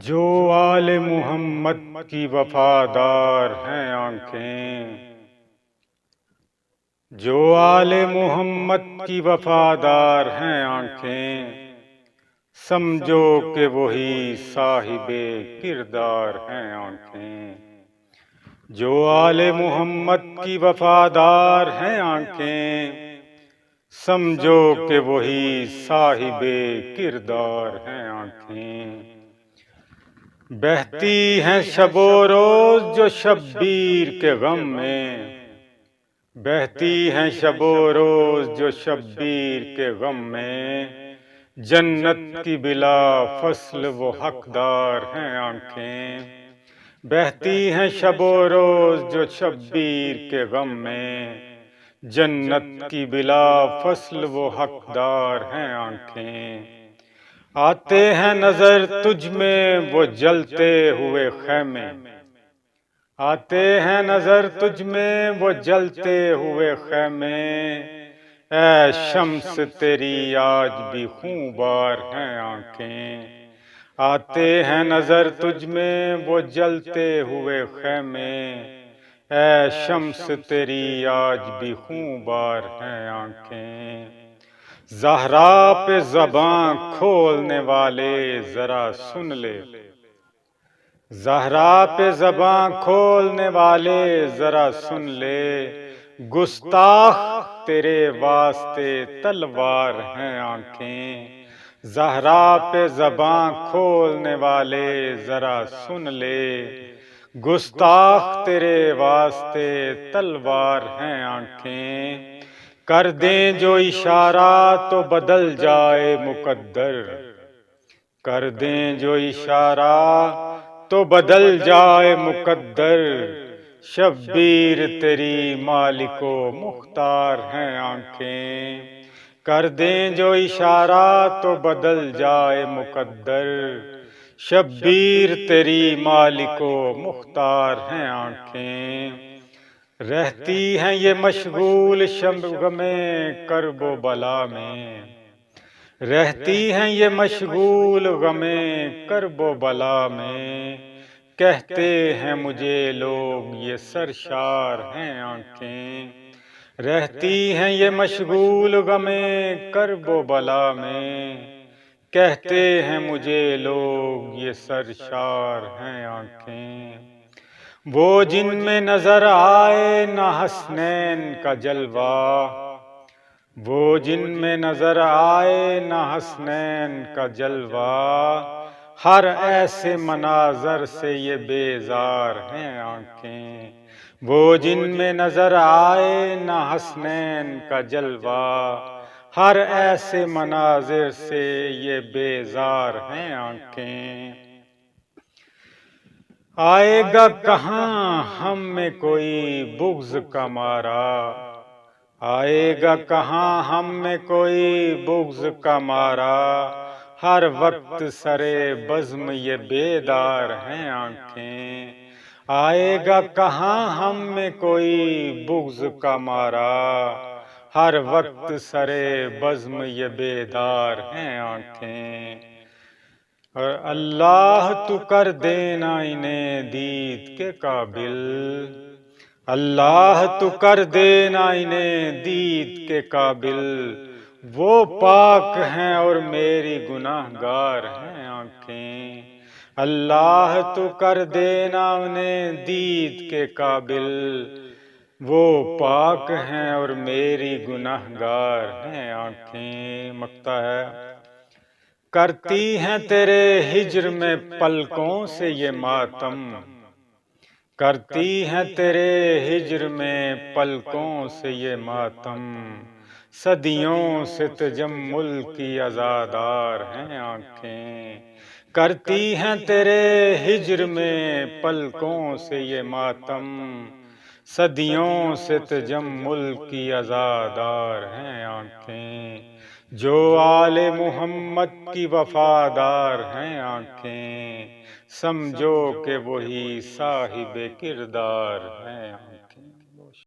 جو آل محمد کی وفادار ہیں آنکھیں، جو آل محمد کی وفادار ہیں آنکھیں، سمجھو کہ وہی صاحب کردار ہیں آنکھیں۔ جو آل محمد کی وفادار ہیں آنکھیں، سمجھو کہ وہی صاحب کردار ہیں آنکھیں۔ بہتی ہیں شب و روز جو شبیر کے غم میں، بہتی ہیں شب و روز جو شبیر کے غم میں، جنت کی بلا فصل وہ حقدار ہیں آنکھیں۔ بہتی ہیں شب و روز جو شبیر کے غم میں، جنت کی بلا فصل وہ حقدار ہیں آنکھیں۔ آتے ہیں نظر تجھ میں وہ جلتے ہوئے خیمے، آتے ہیں نظر تجھ میں وہ جلتے ہوئے خیمے، اے شمس تیری آج بھی خوں بار ہیں آنکھیں۔ آتے ہیں نظر تجھ میں وہ جلتے ہوئے خیمے، اے شمس تیری آج بھی خوں بار ہیں آنکھیں۔ زہرا پہ زباں کھولنے والے ذرا سن لے، زہرا پہ زباں کھولنے والے ذرا سن لے، گستاخ تیرے واسطے تلوار ہیں آنکھیں۔ زہرا پہ زباں کھولنے والے ذرا سن لے، گستاخ تیرے واسطے تلوار ہیں آنکھیں۔ کر دیں جو اشارہ تو بدل جائے مقدر، کر دیں جو اشارہ تو بدل جائے مقدر، شبیر تیری مالک و مختار ہیں آنکھیں۔ کر دیں جو اشارہ تو بدل جائے مقدر، شبیر تیری مالک و مختار ہیں آنکھیں۔ رہتی ہیں یہ مشغول غم کرب و بلا میں، رہتی ہیں یہ مشغول غم کرب و بلا میں، کہتے ہیں مجھے لوگ یہ سرشار ہیں آنکھیں۔ رہتی ہیں یہ مشغول غم کرب و بلا میں، کہتے ہیں مجھے لوگ یہ سرشار ہیں آنکھیں۔ وہ جن میں نظر آئے نہ حسنین کا جلوہ، وہ جن میں نظر آئے نہ حسنین کا جلوہ، ہر ایسے مناظر سے یہ بیزار ہیں آنکھیں۔ وہ جن میں نظر آئے نہ حسنین کا جلوہ، ہر ایسے مناظر سے یہ بیزار ہیں آنکھیں۔ آئے گا کہاں ہم میں کوئی بغض کا مارا، آئے گا کہاں ہم میں کوئی بغض کا مارا، ہر وقت سرے بزم یہ بیدار ہیں آنکھیں۔ آئے گا کہاں ہم میں کوئی بغض کا مارا، ہر وقت سرے بزم یہ بیدار ہیں آنکھیں۔ اور اللہ تو کر دینا انہیں دید کے قابل، اللہ تو کر دینا انہیں دید کے قابل، وہ پاک ہیں اور میری گناہ گار ہیں آنکھیں۔ اللہ تو کر دینا انہیں دید کے قابل، وہ پاک ہیں اور میری گناہ گار ہیں آنکھیں۔ مقطع ہے۔ کرتی ہیں تیرے ہجر میں پلکوں سے یہ ماتم، کرتی ہیں تیرے ہجر میں پلکوں سے یہ ماتم، صدیوں سے تجمل کی عزادار ہیں آنکھیں۔ کرتی ہیں تیرے ہجر میں پلکوں سے یہ ماتم، صدیوں سے تجمل کی عزادار ہیں آنکھیں۔ جو آل محمد کی وفادار ہیں آنکھیں، سمجھو کہ وہی صاحب کردار ہیں۔